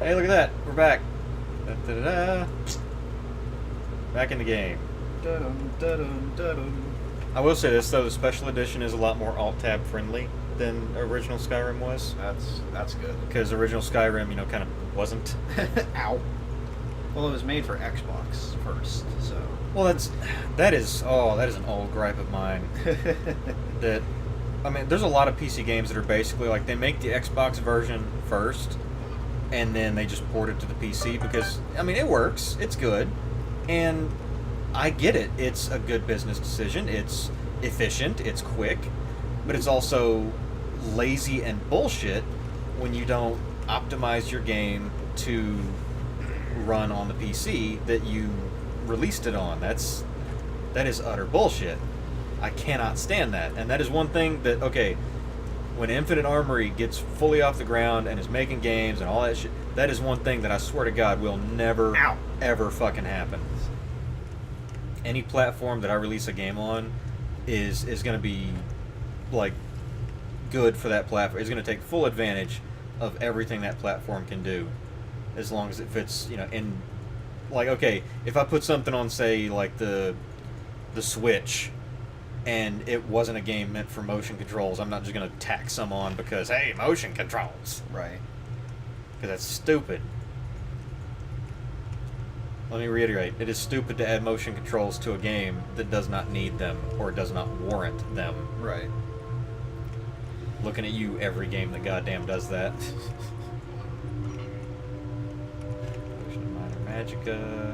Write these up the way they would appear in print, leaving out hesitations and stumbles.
Hey, look at that. We're back. Da-da-da-da. Back in the game. Dun, dun, dun, dun, dun. I will say this, though. The special edition is a lot more alt-tab friendly than original Skyrim was. That's good. Because original Skyrim, kind of wasn't. Ow. Well, it was made for Xbox first, so. Well, that is an old gripe of mine. There's a lot of PC games that are basically like they make the Xbox version first, and then they just port it to the PC because it works, it's good, and I get it. It's a good business decision. It's efficient. It's quick, but it's also lazy and bullshit when you don't optimize your game to run on the PC that you released it on. That is utter bullshit. I cannot stand that. And that is one thing that, okay, when Infinite Armory gets fully off the ground and is making games and all that shit, that is one thing that I swear to God will never, ever fucking happen. Any platform that I release a game on is going to be, like, good for that platform. It's going to take full advantage of everything that platform can do. As long as it fits, in... Like, okay, if I put something on, say, like, the Switch, and it wasn't a game meant for motion controls, I'm not just going to tack some on because, hey, motion controls. Right. Because that's stupid. Let me reiterate. It is stupid to add motion controls to a game that does not need them or does not warrant them. Right. Looking at you, every game that goddamn does that. Potion of Minor Magicka.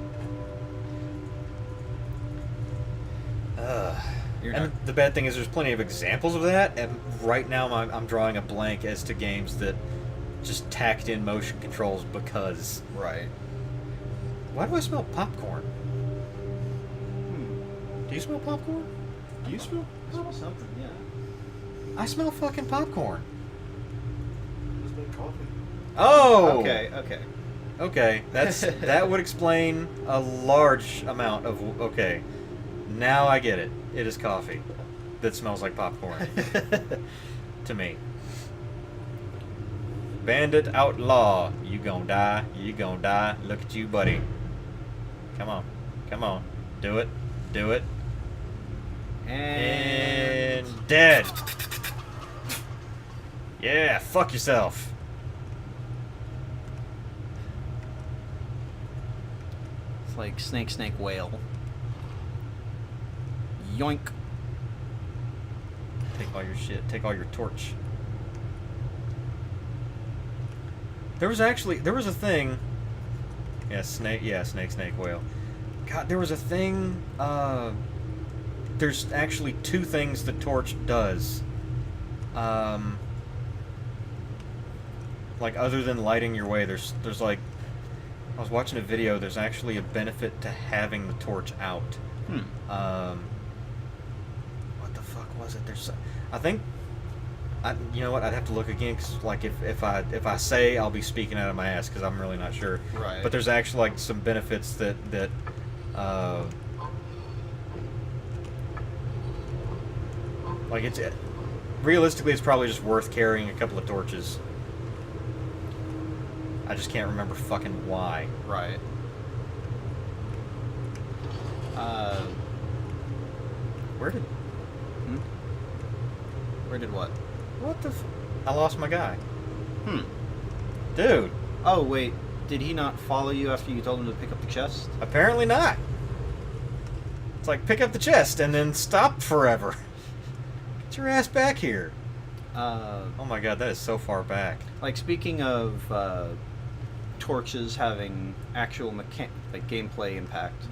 And the bad thing is there's plenty of examples of that, and right now I'm drawing a blank as to games that just tacked in motion controls because. Right. Why do I smell popcorn? Do you smell popcorn? Do you smell? I smell something, yeah. I smell fucking popcorn. Just make coffee. Oh! Okay. That would explain a large amount of... Okay. Now I get it. It is coffee that smells like popcorn. To me. Bandit outlaw. You gonna die. You gonna die. Look at you, buddy. Come on. Come on. Do it. Do it. And dead. Yeah, fuck yourself. It's like snake, whale. Yoink. Take all your shit. Take all your torch. There was a thing. Yeah, snake, whale. God, there was a thing, there's actually two things the torch does. Like, other than lighting your way, there's like, I was watching a video, there's actually a benefit to having the torch out. What the fuck was it? I think, you know what, I'd have to look again, because, like, if I say, I'll be speaking out of my ass, because I'm really not sure. Right. But there's actually, like, some benefits that like, realistically, it's probably just worth carrying a couple of torches. I just can't remember fucking why. Right. Where did... Where did what? What the I lost my guy. Dude. Oh, wait. Did he not follow you after you told him to pick up the chest? Apparently not. It's like, pick up the chest and then stop forever. Get your ass back here. Oh my god, that is so far back. Like, speaking of torches having actual gameplay impact,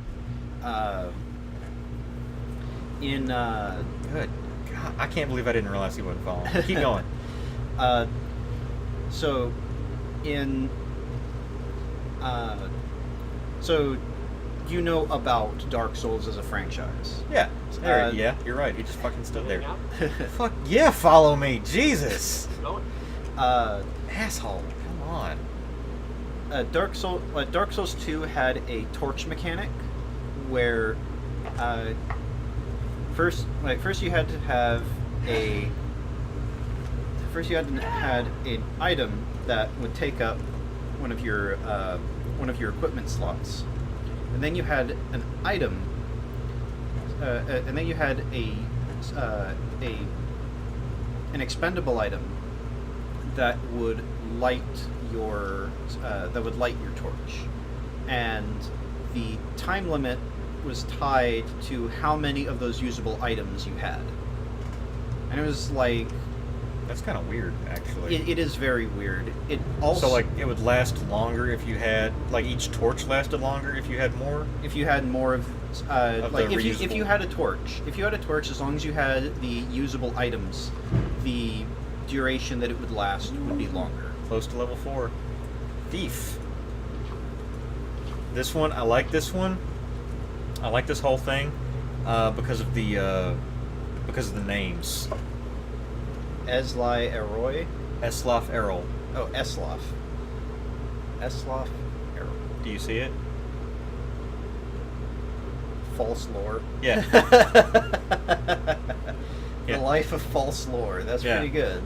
Good God, I can't believe I didn't realize he wasn't following me. Keep going. So you know about Dark Souls as a franchise. Yeah. Yeah, you're right. He just fucking stood there. Fuck yeah, follow me. Jesus. Asshole. Come on. Dark Souls 2 had a torch mechanic where first you had to have an item that would take up one of your equipment slots, and then you had an item, and then you had an expendable item that would light your torch, and the time limit was tied to how many of those usable items you had. And it was like, That's kind of weird, actually. it is very weird. It also, So, like, it would last longer if you had, like, each torch lasted longer if you had more? if you had more of Of like the if you reusable. had a torch, as long as you had the usable items, the duration that it would last would be longer. Close to level 4. Thief. This one, I like this one. I like this whole thing because of the names. Esli Eroy. Eslaf Errol. Oh, Eslof. Eslof Errol. Do you see it? False lore. Yeah. The Yeah. life of false lore. That's Yeah. pretty good.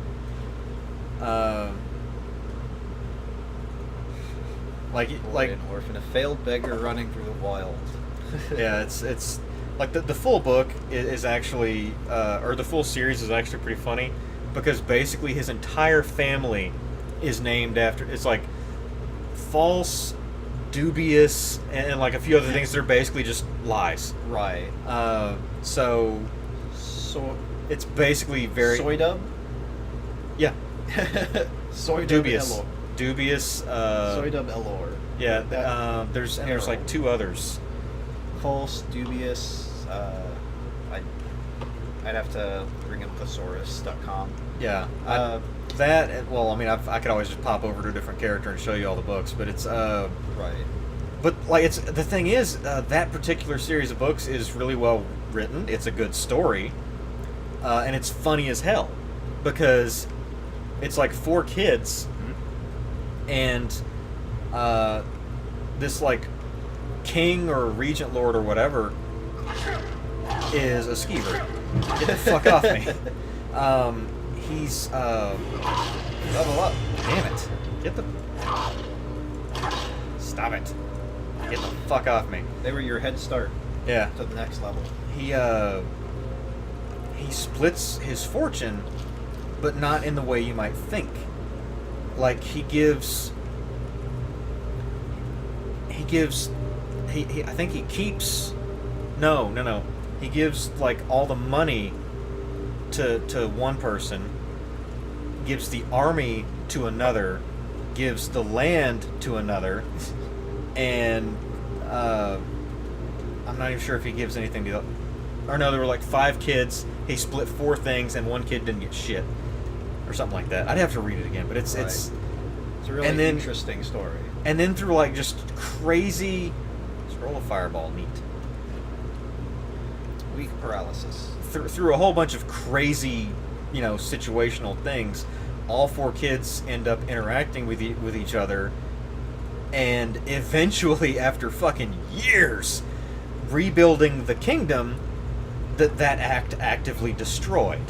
Like An orphan, a failed beggar running through the wild. yeah, it's like the full book is actually, or the full series is actually pretty funny, because basically his entire family is named after. It's like false, dubious, and like a few other things that are basically just lies. Right. So So it's basically very Soydub. yeah Soydub dubious, Elor. dubious. Soydub Elor. Yeah, That- there's Errol. like two others. False, dubious. I'd have to bring up thesaurus.com. Yeah, well, I mean, I could always just pop over to a different character and show you all the books, but it's Right. but like it's the thing is that particular series of books is really well written. It's a good story, and it's funny as hell because it's like 4 kids, and this like king or regent lord or whatever is a skeever. Get the fuck off me. He's Level up. damn it. Get the stop it. Get the fuck off me. They were your head start Yeah. to the next level. He splits his fortune, but not in the way you might think. Like he I think he keeps no. He gives like all the money to one person, gives the army to another, gives the land to another, and I'm not even sure if he gives anything to or no, there were like 5 kids. He split 4 things, and 1 kid didn't get shit, or something like that. I'd have to read it again, but it's Right. it's It's a really And then- interesting story. and then through like just crazy scroll of fireball, neat. Weak paralysis. Through a whole bunch of crazy, situational things, all 4 kids end up interacting with each other, and eventually, after fucking years, rebuilding the kingdom that act actively destroyed.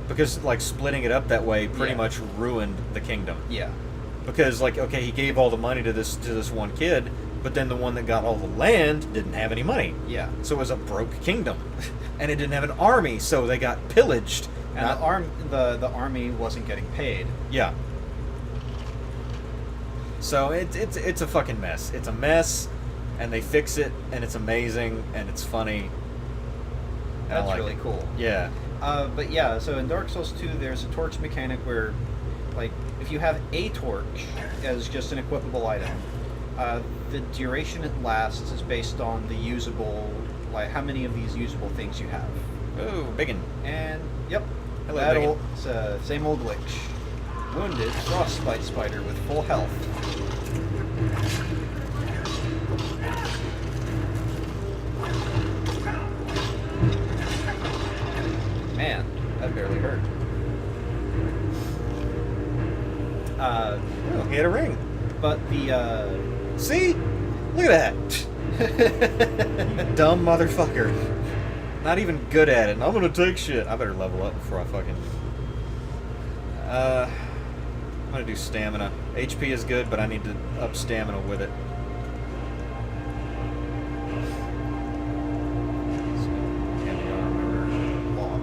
Because like splitting it up that way pretty Yeah. much ruined the kingdom. Yeah. Because like okay, he gave all the money to this one kid, but then the one that got all the land didn't have any money. Yeah. So it was a broke kingdom, and it didn't have an army, so they got pillaged. And the army wasn't getting paid. Yeah. So it's a fucking mess. It's a mess, and they fix it, and it's amazing, and it's funny. And I That's like really it. cool. Yeah. But yeah, so in Dark Souls 2, there's a torch mechanic where, like, if you have a torch as just an equipable item, the duration it lasts is based on the usable, like, how many of these usable things you have. Ooh, biggin. And, yep, Hello, that Megan. old, same old glitch. Wounded frostbite spider with full health. Man, that barely hurt. Oh, he had a ring. But the, See? Look at that. You dumb motherfucker. Not even good at it. And I'm gonna take shit. I better level up before I fucking. I'm gonna do stamina. HP is good, but I need to up stamina with it. Heavy armor. Block.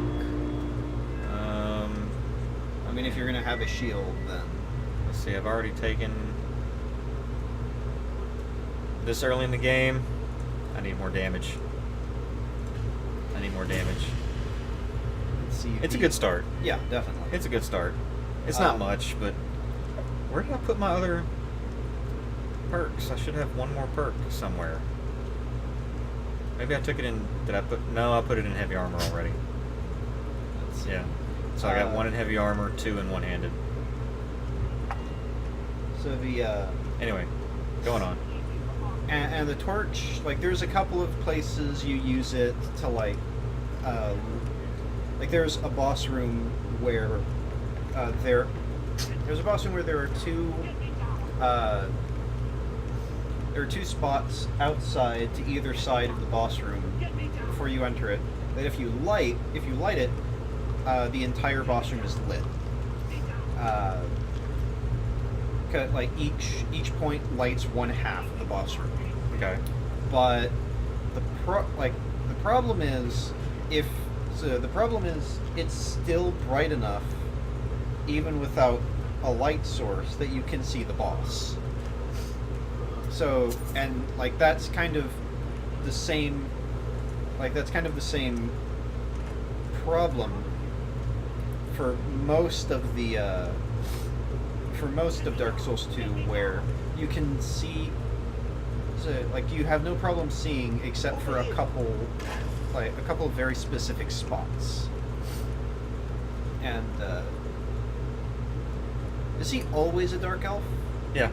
I mean, if you're gonna have a shield, then Let's see. I've already taken this early in the game. I need more damage. I need more damage. let's see. It's a good start. Yeah, definitely. It's a good start. It's not Um, much, but where did I put my other perks? I should have one more perk somewhere. Maybe I took it in. Did I put? No, I put it in heavy armor already. Let's see. Yeah. So I got one in heavy armor, 2 in one-handed. So the Anyway, going on. and the torch, like there's a couple of places you use it to like there's a boss room where there's a boss room where there are two spots outside to either side of the boss room before you enter it. That if you light it, the entire boss room is lit. Like each point lights one half of the boss room. Okay. But the problem is it's still bright enough even without a light source that you can see the boss. So, and like that's kind of the same problem for most of Dark Souls 2, where you can see, so like you have no problem seeing except for a couple of very specific spots. And is he always a dark elf? Yeah.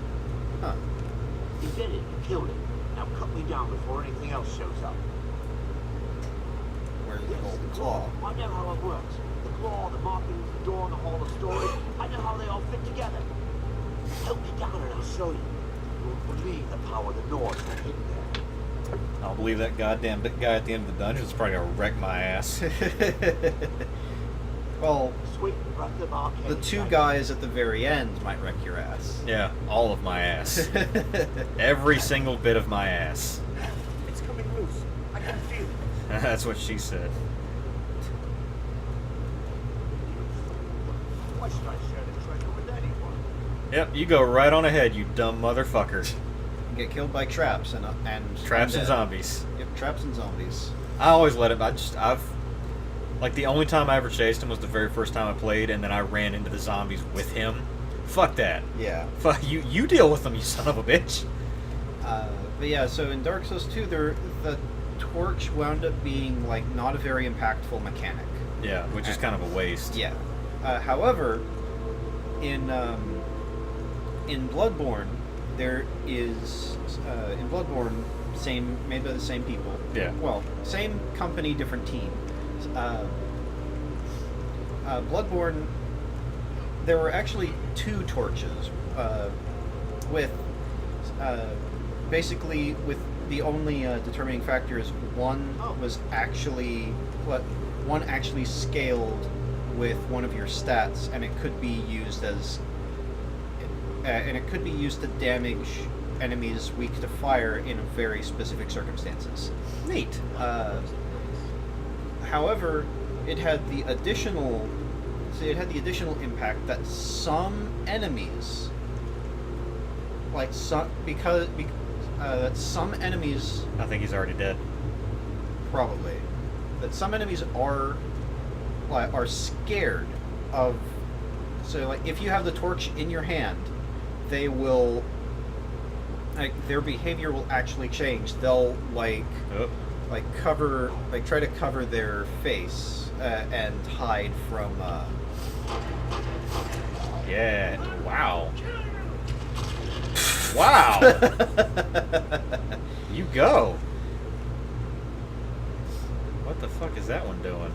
Huh. You did it. You killed it. Now cut me down before anything else shows up. Where's the Yes, golden the claw? I know how it works. The claw, the markings, the door, and the hall of storage. I know how they all fit together. Help me down and I'll show you. You won't believe the power of the North are hidden there. I'll believe that goddamn guy at the end of the dungeon is probably gonna wreck my ass. Well, Sweet breath of arcane the two sight. guys at the very end might wreck your ass. Yeah, all of my ass. Every single bit of my ass. It's coming loose. I can feel it. That's what she said. Why should I share the treasure with anyone? Yep, you go right on ahead, you dumb motherfucker. Get killed by traps and Traps and undead. zombies. Yep, traps and zombies. I always let him. Like, the only time I ever chased him was the very first time I played, and then I ran into the zombies with him. Fuck that. Yeah. Fuck you. You deal with them, you son of a bitch. But yeah, so in Dark Souls 2, the torch wound up being like not a very impactful mechanic. Yeah, which is kind of a waste. Yeah. However, in Bloodborne, there is in Bloodborne, made by the same people. Yeah. Well, same company, different team. Bloodborne, there were actually 2 torches, with basically with the only determining factor is one actually scaled with one of your stats, and it could be used to damage enemies weak to fire in very specific circumstances. Neat. However, it had the additional impact that some enemies, that some enemies I think he's already dead. probably that some enemies are scared of. So, like, if you have the torch in your hand, they will, like, their behavior will actually change. They'll Oh. try to cover their face and hide from. Yeah. Wow. Wow. You go. What the fuck is that one doing?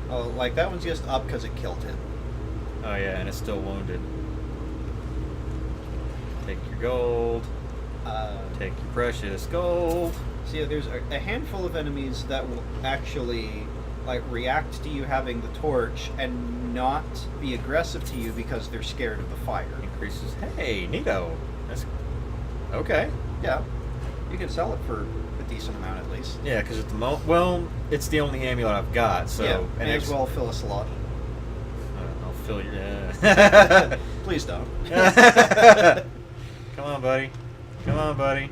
Oh, like that one's just up because it killed him. Oh yeah, and it's still wounded. Take your gold. Take your precious gold. So yeah, there's a handful of enemies that will actually like react to you having the torch and not be aggressive to you because they're scared of the fire. Increases. Hey, neato. That's okay. Yeah, you can sell it for a decent amount at least. Yeah, because at the moment, well, it's the only amulet I've got, so yeah, and may as well fill a slot. I'll fill your. Please don't. Come on, buddy. Come on, buddy.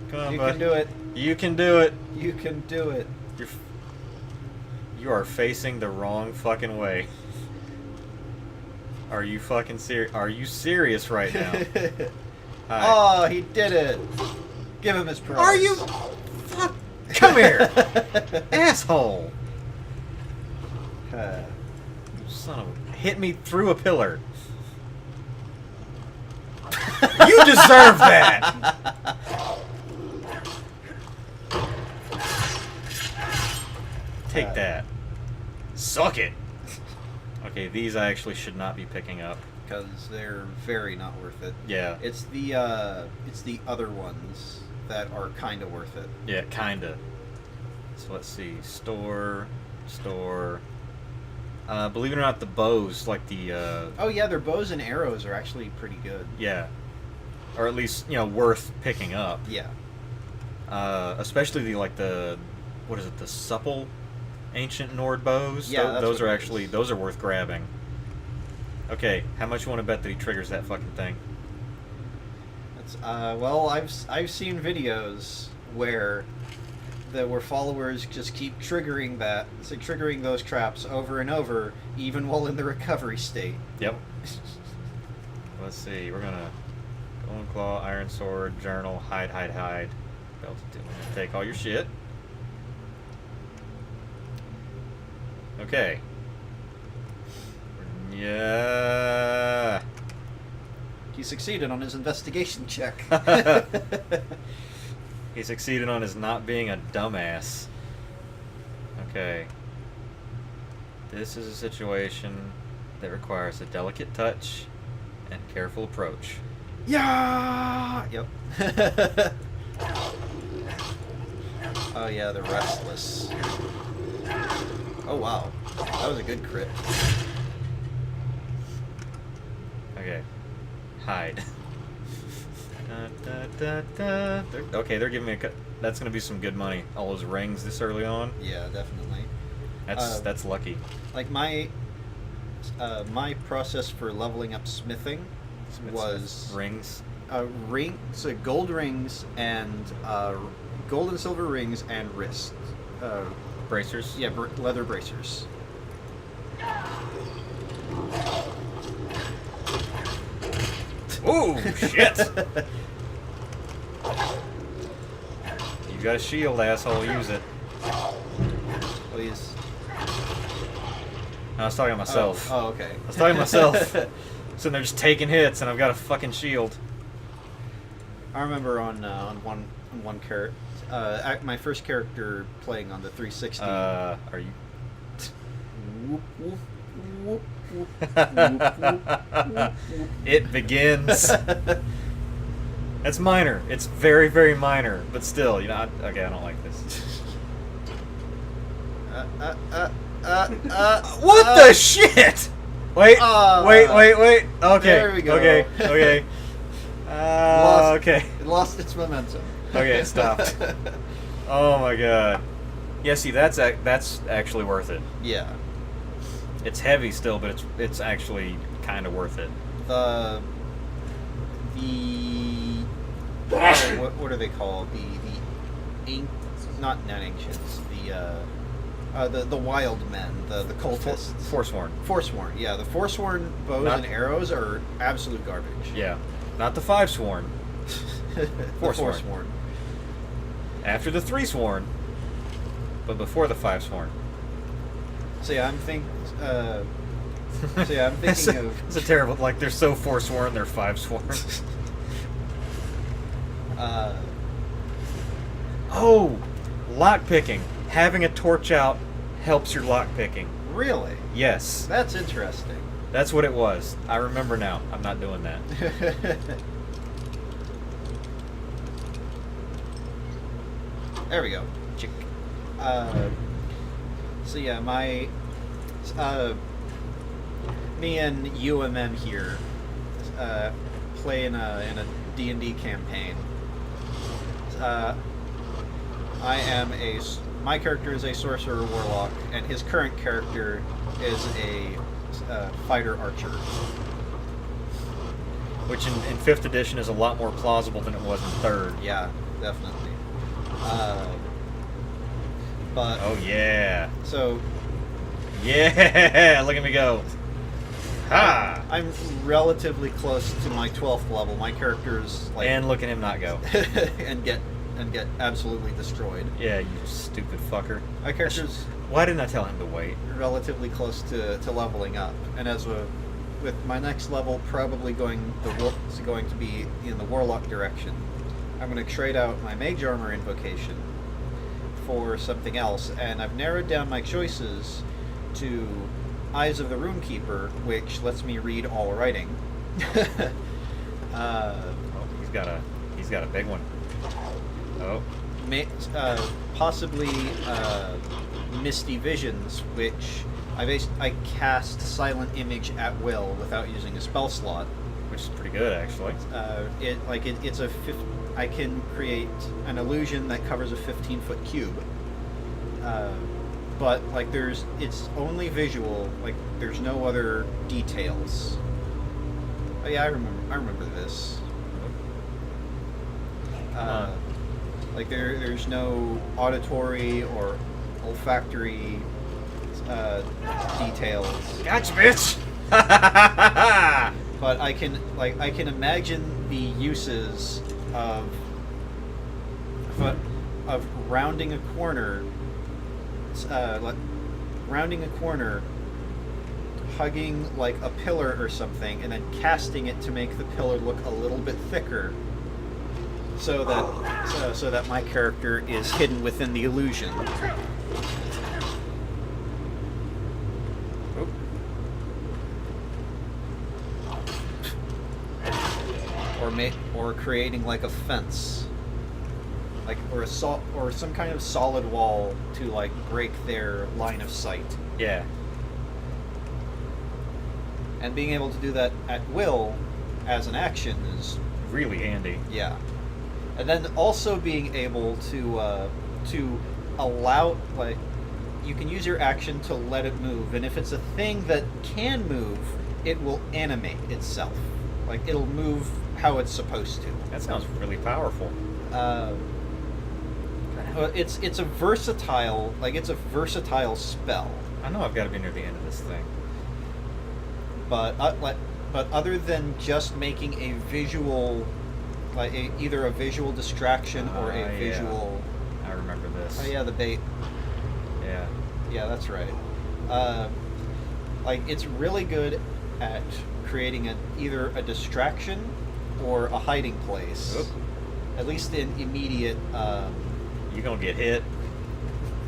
Come on, You buddy. can do it. You can do it. You can do it. You are facing the wrong fucking way. Are you fucking serious? Are you serious right now? Hi. Oh, he did it. Give him his prize. Are you? Fuck. Come here, asshole. You son of a... Hit me through a pillar. You deserve that. Take that. Suck it. Okay, these I actually should not be picking up. Because they're very not worth it. Yeah. It's the other ones that are kind of worth it. Yeah, kinda. So let's see. Store. Believe it or not, the bows, like the... Oh yeah, their bows and arrows are actually pretty good. Yeah. Or at least, worth picking up. Yeah. Especially the what is it, the supple ancient Nord bows? Yeah, those are what it actually, is. those are worth grabbing. Okay, how much you want to bet that he triggers that fucking thing? That's well, I've seen videos where followers just keep triggering those traps over and over, even while in the recovery state. Yep. Let's see, we're gonna Golden Claw, Iron Sword, Journal, Hide. Belt to take all your shit. Okay. Yeah. He succeeded on his investigation check. He succeeded on his not being a dumbass. Okay. This is a situation that requires a delicate touch and careful approach. Yeah. Yep. Oh yeah, the restless. Oh wow, that was a good crit. Okay. Hide. They're giving me a cut. That's gonna be some good money. All those rings this early on. Yeah, definitely. That's lucky. Like my process for leveling up smithing was rings. Rings, gold rings, and gold and silver rings, and wrist Bracers. Yeah, leather bracers. Ooh, shit! You got a shield, asshole. Use it. Please. I was talking to myself. Oh, okay. I was talking to myself. Sitting there just taking hits, and I've got a fucking shield. I remember on one character, my first character playing on the 360. Are you? Whoop, whoop, whoop, whoop, whoop, whoop. It begins. That's minor. It's very, very minor, but still, okay, I don't like this. What the shit? Wait, wait. Okay, There we go. okay. Okay. It lost its momentum. Okay, it stopped. Oh my god. Yeah, see, that's actually worth it. Yeah. It's heavy still, but it's actually kind of worth it. The what are they called? Not ancients. The wild men, the cultists. Forsworn. Forsworn. Yeah, the Forsworn bows and arrows are absolute garbage. Yeah, not the Fivesworn. Forsworn. Forsworn. After the Threesworn, but before the Fivesworn. So yeah, I'm thinking of. It's a terrible. Like they're so Forsworn, they're Fivesworn. Oh, lockpicking. Having a torch out helps your lockpicking. Really? Yes. That's interesting. That's what it was. I remember now. I'm not doing that. There we go. So yeah, me and UMM here play in a D&D campaign. My character is a sorcerer warlock, and his current character is a fighter archer. Which in 5th edition is a lot more plausible than it was in 3rd. Yeah, definitely. But Oh yeah. so Yeah! Look at me go. Ha! I'm relatively close to my 12th level. My character's like And look at him not go. and get absolutely destroyed. Yeah, you stupid fucker. My character's Why didn't I tell him to wait? relatively close to leveling up, and with my next level probably going to be in the warlock direction, I'm going to trade out my mage armor invocation for something else, and I've narrowed down my choices to Eyes of the Runekeeper, which lets me read all writing. Oh, he's got a big one. Oh. Possibly Misty Visions, which I cast Silent Image at will without using a spell slot. Which is pretty good, actually. I can create an illusion that covers a 15-foot cube. But it's only visual. Like, there's no other details. Oh yeah, I remember this. There's no auditory or olfactory details. Gotcha, bitch! But I can imagine the uses of rounding a corner, hugging like a pillar or something, and then casting it to make the pillar look a little bit thicker, so that my character is hidden within the illusion. Or creating like a fence, or some kind of solid wall to like break their line of sight. Yeah. And being able to do that at will as an action is Really handy. yeah. And then also being able to allow, like, you can use your action to let it move, and if it's a thing that can move, it will animate itself. Like, it'll move how it's supposed to. That sounds really powerful. It's a versatile spell. I know I've got to be near the end of this thing. But other than just making a visual, either a visual distraction or a yeah. visual. I remember this. Oh yeah, the bait. Yeah. Yeah, that's right. It's really good at creating either a distraction or a hiding place. Oop. At least in immediate. You gonna get hit.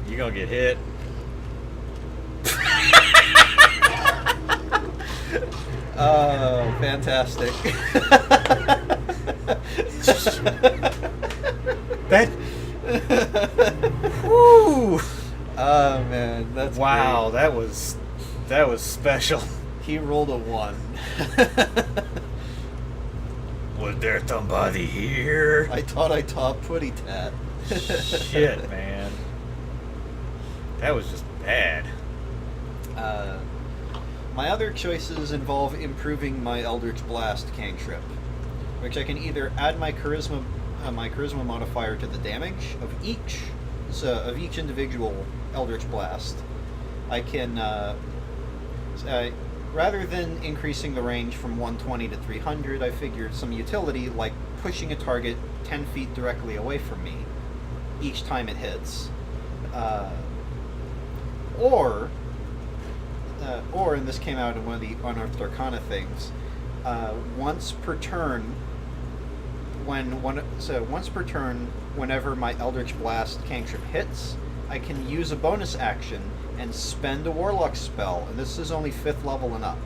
You gonna get hit. Oh, fantastic. That. Woo! Oh man, that's Wow, great. that was special. He rolled a 1. Was there somebody here? I thought I taught Putty Tat. Shit, man. That was just bad. My other choices involve improving my Eldritch Blast cantrip, which I can either add my charisma modifier to the damage of each individual Eldritch Blast. I can, rather than increasing the range from 120 to 300, I figured some utility like pushing a target 10 feet directly away from me each time it hits. Or, and this came out in one of the Unearthed Arcana things, once per turn, whenever my Eldritch Blast cantrip hits, I can use a bonus action and spend a Warlock spell, and this is only 5th level and up,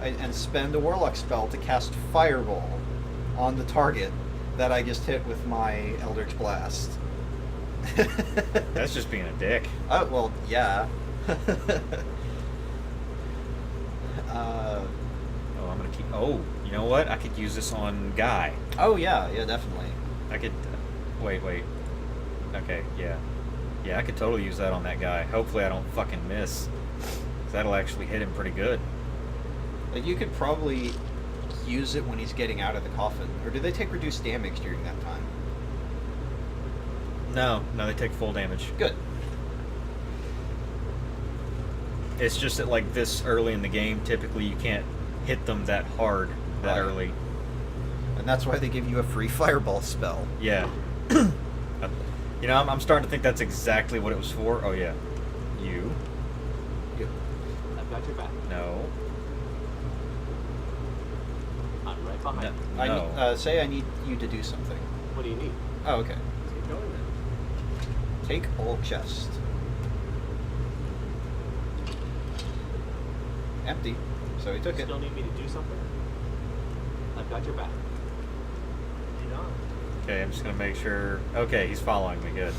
and spend a Warlock spell to cast Fireball on the target that I just hit with my Eldritch Blast. That's just being a dick. Oh, well, yeah. Oh, I'm gonna keep. Oh, you know what? I could use this on Guy. Oh, yeah, definitely. I could. Wait. Okay, yeah. Yeah, I could totally use that on that guy. Hopefully, I don't fucking miss. 'Cause that'll actually hit him pretty good. Like, you could probably use it when he's getting out of the coffin. Or do they take reduced damage during that time? No, they take full damage. Good. It's just that, like, this early in the game, typically you can't hit them that hard that Right. early. And that's why they give you a free fireball spell. Yeah. You know, I'm starting to think that's exactly what it was for. Oh, yeah. You. I've got your back. No. I'm right behind you. I No. need, say I need you to do something. What do you need? Oh, okay. Keep going then. Take all chest. Empty. So he took it. Still need me to do something? I've got your back. Lead on. Okay, I'm just going to make sure. Okay, he's following me. Good.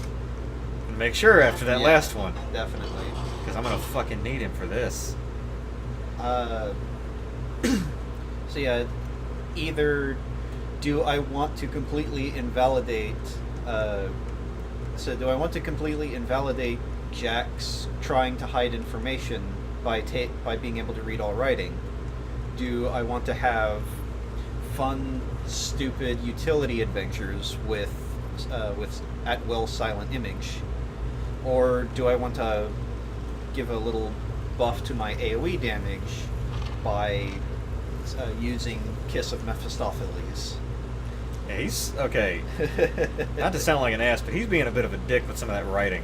And make sure after that Yeah, last one. Definitely. Because I'm going to fucking need him for this. So yeah, either do I want to completely invalidate do I want to completely invalidate Jack's trying to hide information by being able to read all writing? Do I want to have fun, stupid utility adventures with at will silent image? Or do I want to give a little buff to my AoE damage by using Kiss of Mephistopheles? Yeah, he's okay. Not to sound like an ass, but he's being a bit of a dick with some of that writing.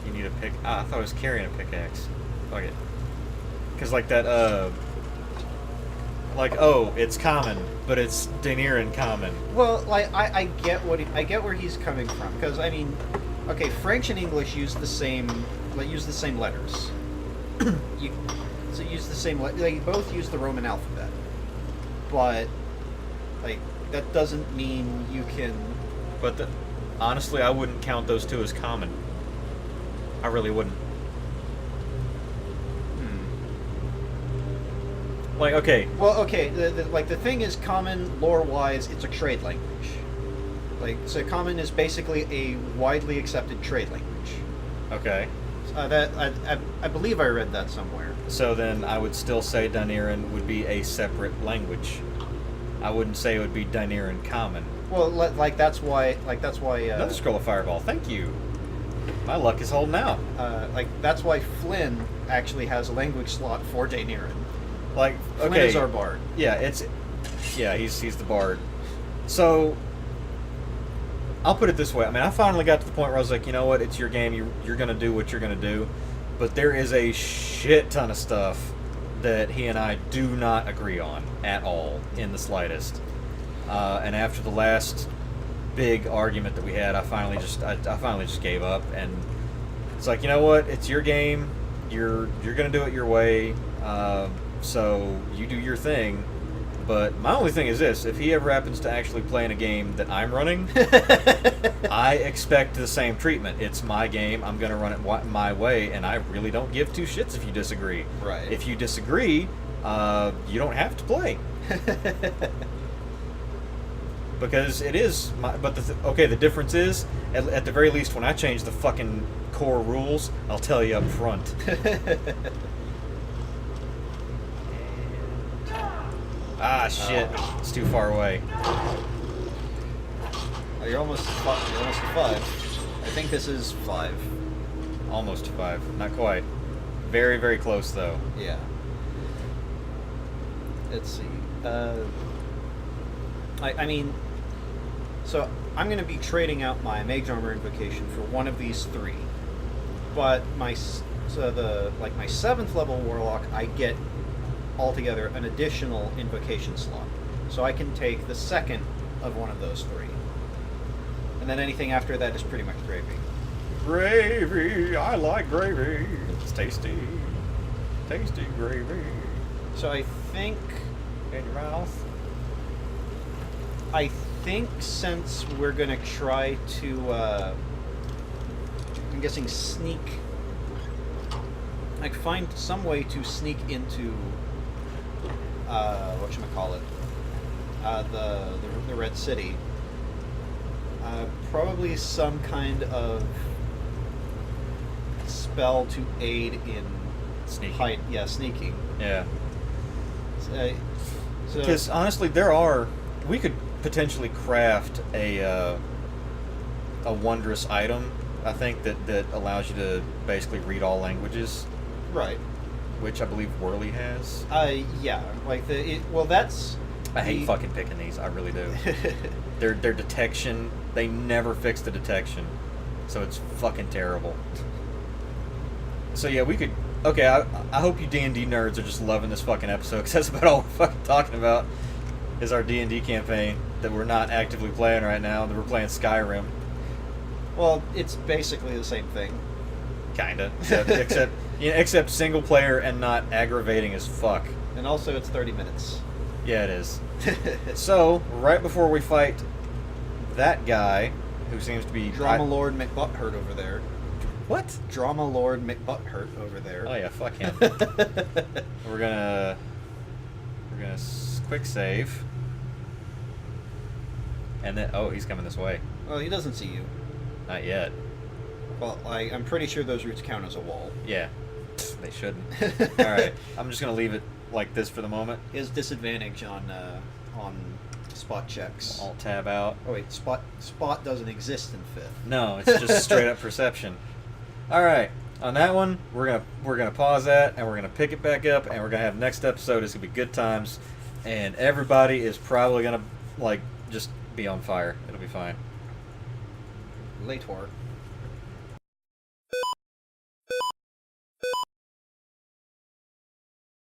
You need a pick. I thought I was carrying a pickaxe. Fuck it. Because like that, oh, it's common, but it's Daenerys common. Well, like I get I get where he's coming from, because I mean, okay, French and English use the same letters. Use the same they both use the Roman alphabet, but like that doesn't mean you can. But honestly, I wouldn't count those two as common. I really wouldn't. Like, okay. Well, okay, the thing is, common lore-wise, it's a trade language. Like, so common is basically a widely accepted trade language. Okay. I believe I read that somewhere. So then I would still say Daenerys would be a separate language. I wouldn't say it would be Daenerys common. Well, that's why. Another scroll of fireball. Thank you. My luck is holding out. That's why Flynn actually has a language slot for Daenerys. Like, okay. Flynn is our bard. Yeah, he's the bard. So I'll put it this way. I mean, I finally got to the point where I was like, you know what? It's your game. You're gonna do what you're gonna do. But there is a shit ton of stuff that he and I do not agree on at all, in the slightest. And after the last big argument that we had, I finally just gave up, and it's like, you know what? It's your game. You're gonna do it your way. So you do your thing. But my only thing is this: if he ever happens to actually play in a game that I'm running, I expect the same treatment. It's my game. I'm going to run it my way, and I really don't give two shits if you disagree. Right. If you disagree, you don't have to play. Because it is my... But the difference is, at the very least, when I change the fucking core rules, I'll tell you up front. Ah, shit. It's too far away. Oh, you're almost to 5. I think this is 5. Almost to 5. Not quite. Very, very close, though. Yeah. Let's see. I mean, so I'm going to be trading out my Mage Armor Invocation for one of these 3. But my 7th level Warlock, I get altogether an additional invocation slot. So I can take the second of one of those 3. And then anything after that is pretty much gravy. Gravy! I like gravy! It's tasty. Tasty gravy. So I think... In your mouth. I think since we're gonna try to, I'm guessing sneak, like find some way to sneak into, whatchamacallit, the Red City. Probably some kind of spell to aid in Sneaking. sneaking. Yeah. So, Because honestly, we could potentially craft a wondrous item. I think that allows you to basically read all languages, right. which I believe Whirly has. Yeah, like that's. I hate fucking picking these. I really do. Their detection. They never fix the detection, so it's fucking terrible. So yeah, we could. Okay, I hope you D&D nerds are just loving this fucking episode, because that's about all we're fucking talking about is our D&D campaign that we're not actively playing right now, that we're playing Skyrim. Well, it's basically the same thing. Kinda. Except single player and not aggravating as fuck. And also, it's 30 minutes. Yeah, it is. So, right before we fight that guy, who seems to be... Drama Lord McButthurt over there. What? Drama Lord McButthurt over there. Oh yeah, fuck him. We're gonna quick save, and then he's coming this way. Well, he doesn't see you. Not yet. Well, I'm pretty sure those roots count as a wall. Yeah, they shouldn't. All right, I'm just gonna leave it like this for the moment. He has disadvantage on spot checks. Alt tab out. Oh wait, spot doesn't exist in 5th. No, it's just straight up perception. All right, on that one, we're gonna pause that, and we're gonna pick it back up, and we're gonna have next episode. It's gonna be good times, and everybody is probably gonna just be on fire. It'll be fine. Later.